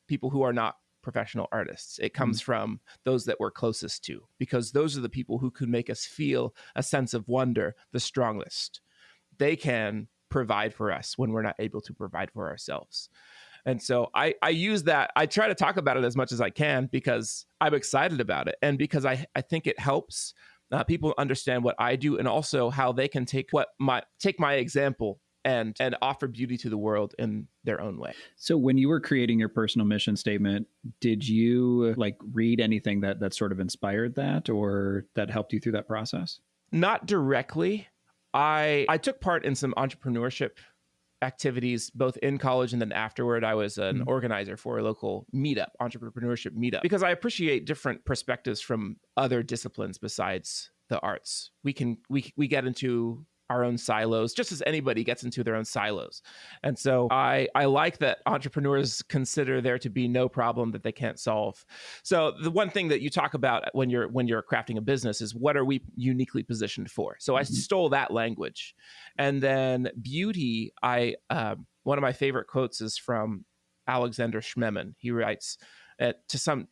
people who are not professional artists. It comes from those that we're closest to, because those are the people who could make us feel a sense of wonder the strongest. They can provide for us when we're not able to provide for ourselves. And so I use that. I try to talk about it as much as I can because I'm excited about it, and because I think it helps people understand what I do, and also how they can take my example and offer beauty to the world in their own way. So when you were creating your personal mission statement, did you read anything that sort of inspired that, or that helped you through that process? Not directly. I took part in some entrepreneurship activities, both in college and then afterward. I was an organizer for a local entrepreneurship meetup, because I appreciate different perspectives from other disciplines besides the arts. We get into our own silos, just as anybody gets into their own silos. And so I like that entrepreneurs consider there to be no problem that they can't solve. So the one thing that you talk about when you're crafting a business is, what are we uniquely positioned for? So I stole that language. And then beauty, one of my favorite quotes is from Alexander Schmemann. He writes,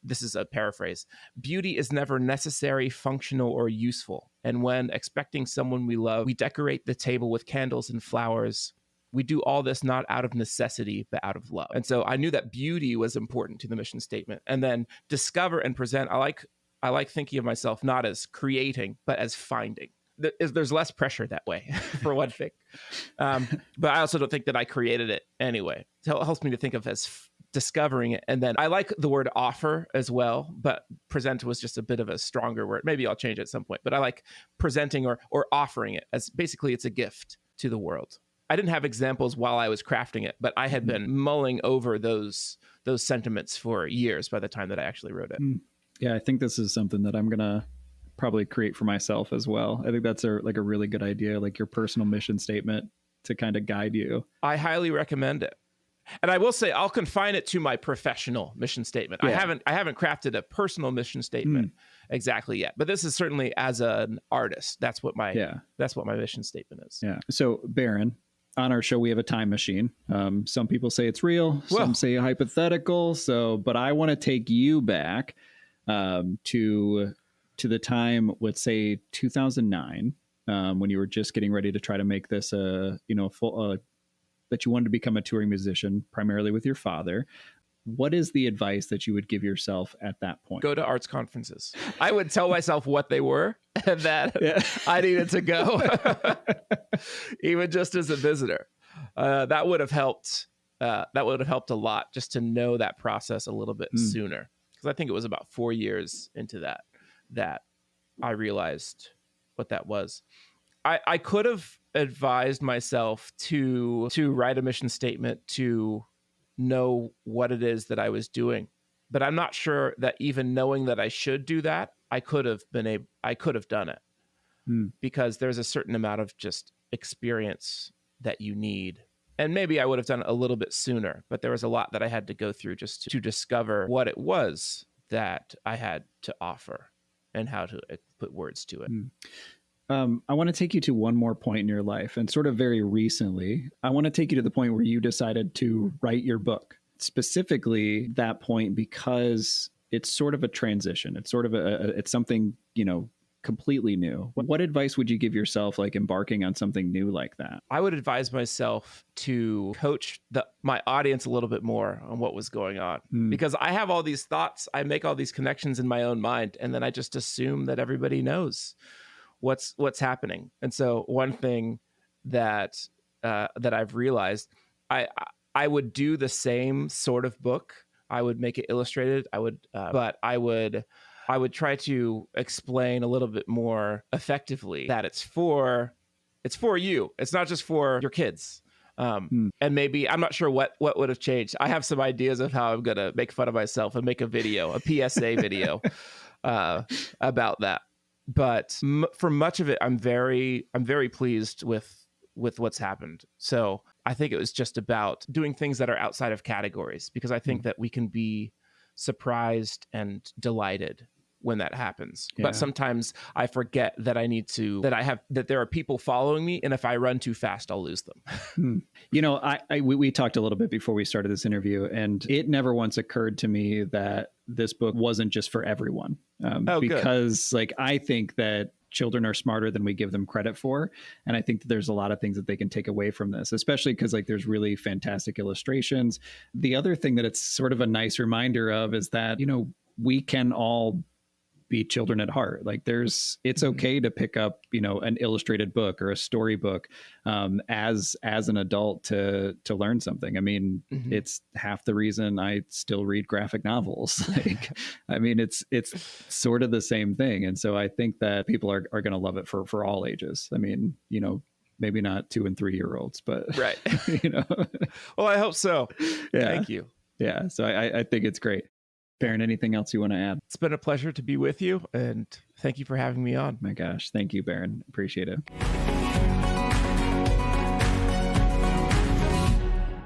this is a paraphrase, beauty is never necessary, functional, or useful. And when expecting someone we love, we decorate the table with candles and flowers. We do all this not out of necessity, but out of love. And so I knew that beauty was important to the mission statement. And then discover and present. I like thinking of myself not as creating, but as finding. There's less pressure that way, for one thing. But I also don't think that I created it anyway. So it helps me to think of as discovering it. And then I like the word offer as well, but present was just a bit of a stronger word. Maybe I'll change it at some point, but I like presenting or offering it as basically it's a gift to the world. I didn't have examples while I was crafting it, but I had been mulling over those sentiments for years by the time that I actually wrote it. Yeah, I think this is something that I'm going to probably create for myself as well. I think that's a really good idea, like your personal mission statement to kind of guide you. I highly recommend it. And I will say I'll confine it to my professional mission statement. Yeah. I haven't crafted a personal mission statement exactly yet, but this is certainly as an artist. That's what my mission statement is. Yeah. So Barron, on our show we have a time machine. Some people say it's real, some say hypothetical. But I want to take you back to the time, let's say 2009, when you were just getting ready to try to make this full. That you wanted to become a touring musician, primarily with your father. What is the advice that you would give yourself at that point? Go to arts conferences. I would tell myself what they were and that I needed to go, even just as a visitor. That would have helped. That would have helped a lot, just to know that process a little bit sooner. Because I think it was about 4 years into that I realized what that was. I could have advised myself to write a mission statement, to know what it is that I was doing, but I'm not sure that even knowing that I should do that, I could have done it, because there's a certain amount of just experience that you need. And maybe I would have done it a little bit sooner, but there was a lot that I had to go through just to discover what it was that I had to offer and how to put words to it. I want to take you to one more point in your life, and sort of very recently. I want to take you to the point where you decided to write your book, specifically that point, because it's sort of a transition. It's sort of it's something, completely new. What advice would you give yourself, embarking on something new like that? I would advise myself to coach my audience a little bit more on what was going on, because I have all these thoughts. I make all these connections in my own mind, and then I just assume that everybody knows what's happening. And so one thing that I've realized, I would do the same sort of book. I would make it illustrated. But I would try to explain a little bit more effectively that it's for you. It's not just for your kids. And maybe, I'm not sure what would have changed. I have some ideas of how I'm going to make fun of myself and make a video, a PSA video about that. But for much of it, I'm very pleased with what's happened. So I think it was just about doing things that are outside of categories, because I think that we can be surprised and delighted when that happens. Yeah. But sometimes I forget that that there are people following me, and if I run too fast, I'll lose them. You know, we talked a little bit before we started this interview, and it never once occurred to me that this book wasn't just for everyone. Because like, I think that children are smarter than we give them credit for. And I think that there's a lot of things that they can take away from this, especially because like there's really fantastic illustrations. The other thing that it's sort of a nice reminder of is that, you know, we can all be children at heart. Like it's okay to pick up, you know, an illustrated book or a storybook as an adult to learn something. I mean, it's half the reason I still read graphic novels. Like, I mean, it's sort of the same thing. And so I think that people are going to love it for all ages. I mean, you know, maybe not 2 and 3 year olds, but right. You know, well, I hope so. Yeah. Thank you. Yeah. So I think it's great. Barron, anything else you want to add? It's been a pleasure to be with you, and thank you for having me on. My gosh. Thank you, Barron. Appreciate it.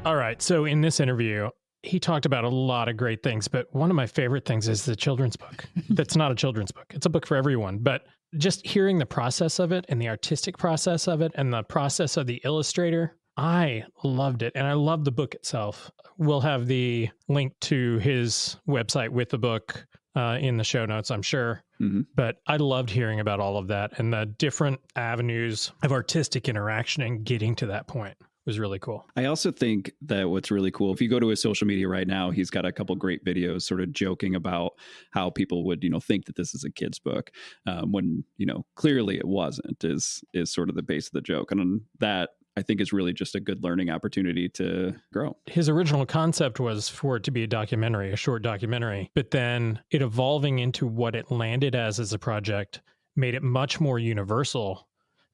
All right. So in this interview, he talked about a lot of great things, but one of my favorite things is the children's book. That's not a children's book. It's a book for everyone. But just hearing the process of it and the artistic process of it and the process of the illustrator, I loved it. And I love the book itself. We'll have the link to his website with the book in the show notes, I'm sure. But I loved hearing about all of that and the different avenues of artistic interaction and getting to that point was really cool. I also think that what's really cool, if you go to his social media right now, he's got a couple great videos sort of joking about how people would, you know, think that this is a kid's book when, you know, clearly it wasn't, is sort of the base of the joke. And that I think is really just a good learning opportunity to grow. His original concept was for it to be a documentary, a short documentary, but then it evolving into what it landed as a project made it much more universal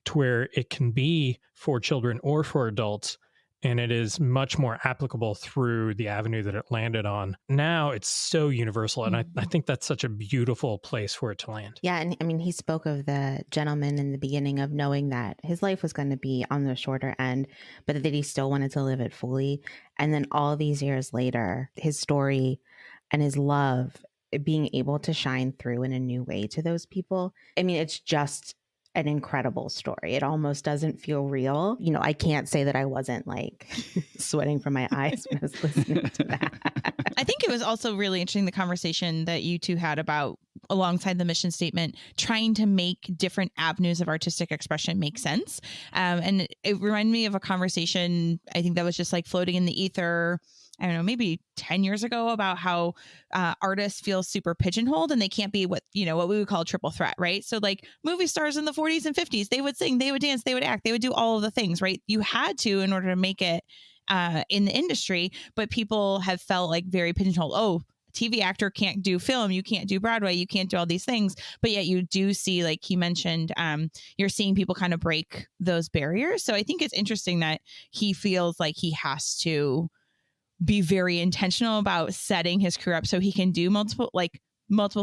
to where it can be for children or for adults. And it is much more applicable through the avenue that it landed on. Now it's so universal. And I think that's such a beautiful place for it to land. Yeah. And I mean, he spoke of the gentleman in the beginning of knowing that his life was going to be on the shorter end, but that he still wanted to live it fully. And then all these years later, his story and his love being able to shine through in a new way to those people. I mean, it's just an incredible story. It almost doesn't feel real. You know, I can't say that I wasn't like sweating from my eyes when I was listening to that. I think it was also really interesting, the conversation that you two had about, alongside the mission statement, trying to make different avenues of artistic expression make sense. And it reminded me of a conversation, I think that was just like floating in the ether, I don't know, maybe 10 years ago, about how artists feel super pigeonholed and they can't be what we would call a triple threat, right? So like movie stars in the 40s and 50s, they would sing, they would dance, they would act, they would do all of the things, right? You had to in order to make it in the industry, but people have felt like very pigeonholed. Oh, TV actor can't do film, you can't do Broadway, you can't do all these things. But yet you do see, like he mentioned, you're seeing people kind of break those barriers. So I think it's interesting that he feels like he has to be very intentional about setting his career up so he can do multiple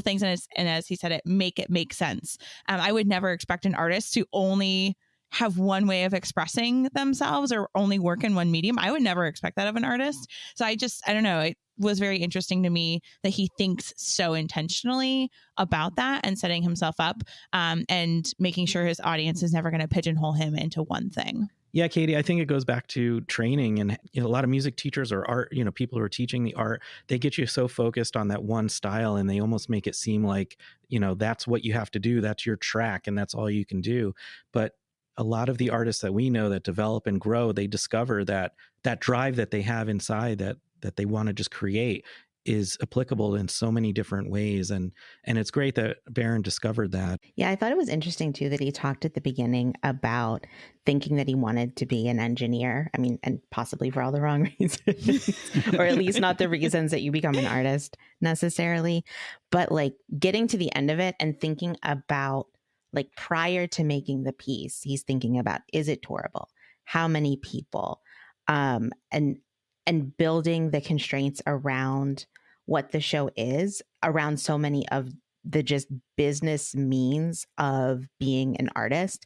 things. And as he said, it make sense. I would never expect an artist to only have one way of expressing themselves or only work in one medium. I would never expect that of an artist. So I don't know. It was very interesting to me that he thinks so intentionally about that and setting himself up and making sure his audience is never going to pigeonhole him into one thing. Yeah, Katie, I think it goes back to training, and a lot of music teachers or art, people who are teaching the art, they get you so focused on that one style and they almost make it seem like, that's what you have to do. That's your track and that's all you can do. But a lot of the artists that we know that develop and grow, they discover that drive that they have inside that they want to just create is applicable in so many different ways. And it's great that Barron discovered that. Yeah, I thought it was interesting too that he talked at the beginning about thinking that he wanted to be an engineer. I mean, and possibly for all the wrong reasons, or at least not the reasons that you become an artist necessarily. But like getting to the end of it and thinking about, like, prior to making the piece, he's thinking about, is it tourable? How many people? and building the constraints around what the show is, around so many of the just business means of being an artist.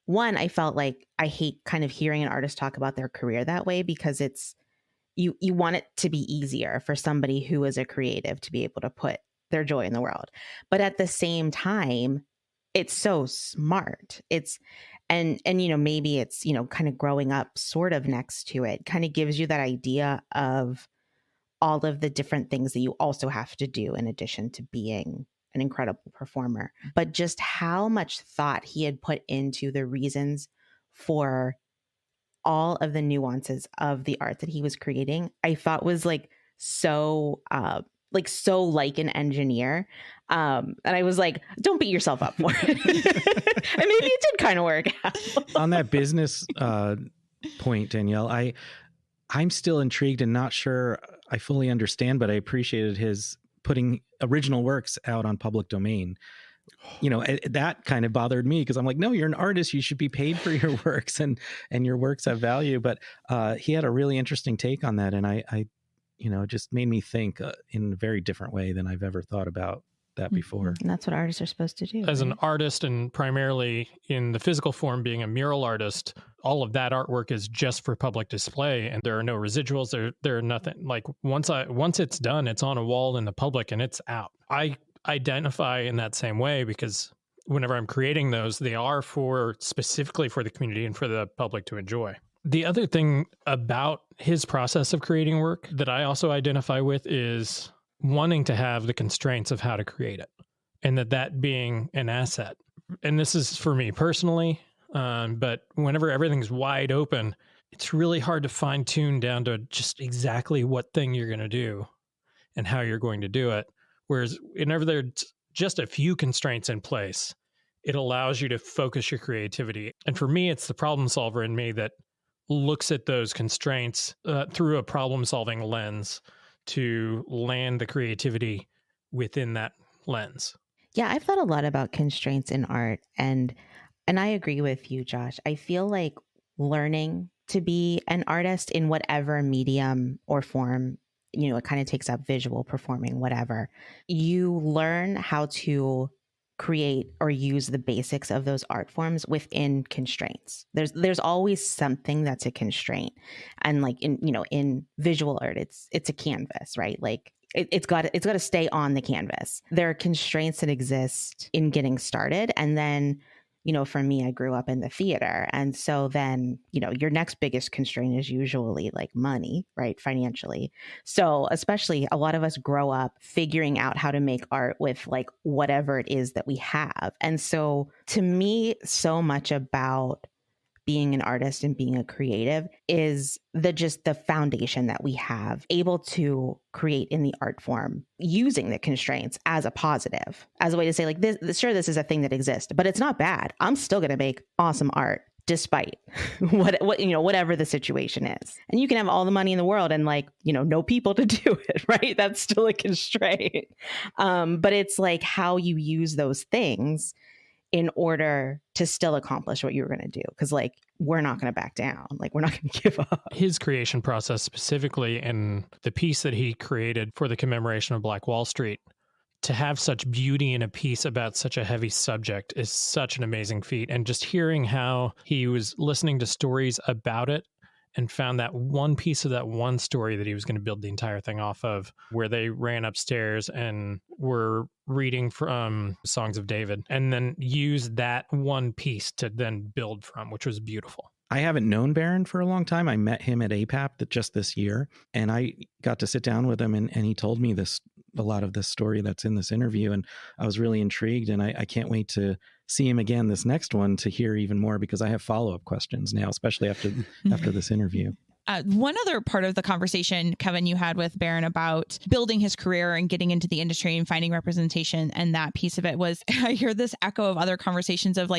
One, I felt like I hate kind of hearing an artist talk about their career that way, because it's you want it to be easier for somebody who is a creative to be able to put their joy in the world. But at the same time, it's so smart. And maybe it's, kind of growing up sort of next to it kind of gives you that idea of all of the different things that you also have to do in addition to being an incredible performer. But just how much thought he had put into the reasons for all of the nuances of the art that he was creating, I thought was so like an engineer. And I was like, don't beat yourself up for it. And maybe it did kind of work out. On that business point, Danielle, I'm still intrigued and not sure I fully understand, but I appreciated his putting original works out on public domain. That kind of bothered me, because I'm like, no, you're an artist. You should be paid for your works, and your works have value. But he had a really interesting take on that. And I it just made me think in a very different way than I've ever thought about that before. And that's what artists are supposed to do. As right? an artist, and primarily in the physical form, being a mural artist, all of that artwork is just for public display, and there are no residuals. There are nothing. Like once it's done, it's on a wall in the public and it's out. I identify in that same way, because whenever I'm creating those, they are specifically for the community and for the public to enjoy. The other thing about his process of creating work that I also identify with is wanting to have the constraints of how to create it, and that being an asset. And this is for me personally, but whenever everything's wide open, it's really hard to fine tune down to just exactly what thing you're going to do and how you're going to do it. Whereas whenever there's just a few constraints in place, it allows you to focus your creativity. And for me, it's the problem solver in me that looks at those constraints through a problem solving lens to land the creativity within that lens. Yeah, I've thought a lot about constraints in art, and I agree with you, Josh. I feel like learning to be an artist in whatever medium or form, it kind of takes up visual, performing, whatever. You learn how to create or use the basics of those art forms within constraints. There's always something that's a constraint. And like in visual art, it's a canvas, right? Like it's got to stay on the canvas. There are constraints that exist in getting started. And then, for me, I grew up in the theater. And so then, your next biggest constraint is usually like money, right? Financially. So especially a lot of us grow up figuring out how to make art with like whatever it is that we have. And so to me, so much about being an artist and being a creative is the foundation that we have, able to create in the art form using the constraints as a positive, as a way to say like this is a thing that exists, but it's not bad. I'm still going to make awesome art despite whatever the situation is. And you can have all the money in the world and no people to do it, right? That's still a constraint. But it's like how you use those things in order to still accomplish what you were going to do. Because we're not going to back down. We're not going to give up. His creation process specifically, and the piece that he created for the commemoration of Black Wall Street, to have such beauty in a piece about such a heavy subject is such an amazing feat. And just hearing how he was listening to stories about it and found that one piece of that one story that he was going to build the entire thing off of, where they ran upstairs and were reading from Songs of David, and then used that one piece to then build from, which was beautiful. I haven't known Barron for a long time. I met him at APAP just this year, and I got to sit down with him, and he told me a lot of this story that's in this interview, and I was really intrigued, and I can't wait to see him again this next one to hear even more, because I have follow-up questions now, especially after this interview. One other part of the conversation, Kevin, you had with Barron about building his career and getting into the industry and finding representation, and that piece of it was, I hear this echo of other conversations of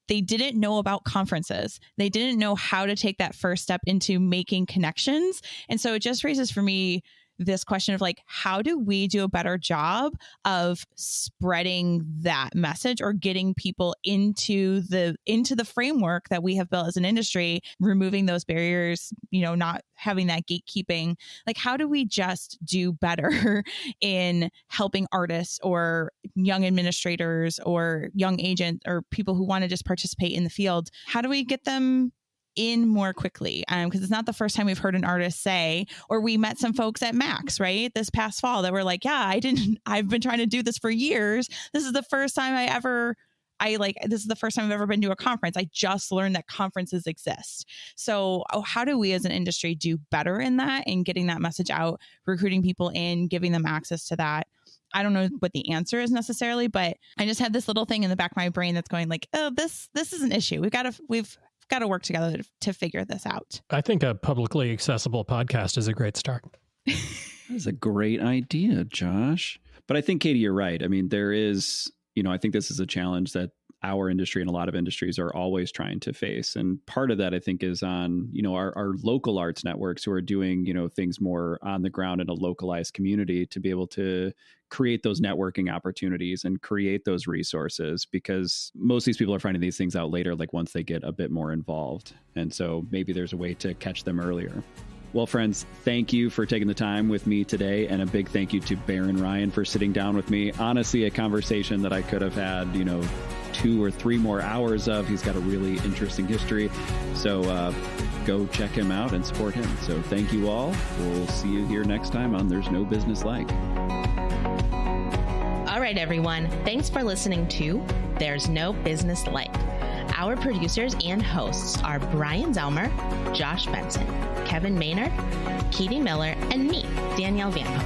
they didn't know about conferences. They didn't know how to take that first step into making connections. And so it just raises for me this question of like, how do we do a better job of spreading that message or getting people into the framework that we have built as an industry, removing those barriers, not having that gatekeeping. Like, how do we just do better in helping artists or young administrators or young agents or people who want to just participate in the field? How do we get them in more quickly? Because it's not the first time we've heard an artist say, or we met some folks at Max, right, this past fall that were like, yeah, I've been trying to do this for years. This is the first time this is the first time I've ever been to a conference. I just learned that conferences exist. So how do we as an industry do better in that and getting that message out, recruiting people in, giving them access to that? I don't know what the answer is necessarily, but I just have this little thing in the back of my brain that's going like, oh, this is an issue. We've got to work together to figure this out. I think a publicly accessible podcast is a great start. That's a great idea, Josh. But I think, Katie, you're right. I mean, there is, I think this is a challenge that our industry and a lot of industries are always trying to face. And part of that, I think, is on, our local arts networks who are doing, things more on the ground in a localized community to be able to create those networking opportunities and create those resources, because most of these people are finding these things out later, like once they get a bit more involved. And so maybe there's a way to catch them earlier. Well, friends, thank you for taking the time with me today. And a big thank you to Barron Ryan for sitting down with me. Honestly, a conversation that I could have had, 2 or 3 more hours of. He's got a really interesting history. So go check him out and support him. So thank you all. We'll see you here next time on There's No Business Like. All right, everyone. Thanks for listening to There's No Business Like. Our producers and hosts are Brian Zelmer, Josh Benson, Kevin Maynard, Katie Miller, and me, Danielle Van Hook.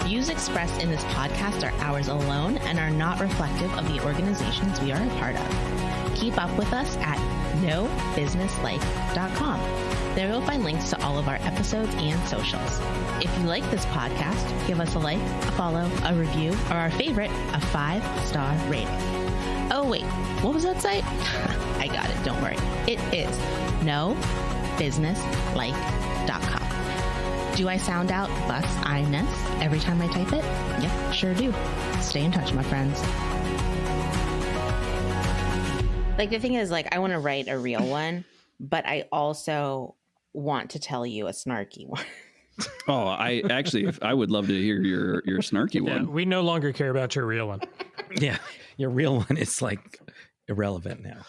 Views expressed in this podcast are ours alone and are not reflective of the organizations we are a part of. Keep up with us at nobusinesslike.com. There you'll find links to all of our episodes and socials. If you like this podcast, give us a like, a follow, a review, or our favorite, a 5-star rating. Oh, wait, what was that site? I got it, don't worry. It is nobusinesslike.com. Do I sound out bus-I-ness every time I type it? Yep, sure do. Stay in touch, my friends. Like, the thing is, like, I want to write a real one, but I also want to tell you a snarky one. Oh, I would love to hear your snarky one. We no longer care about your real one. Yeah, your real one is like irrelevant now.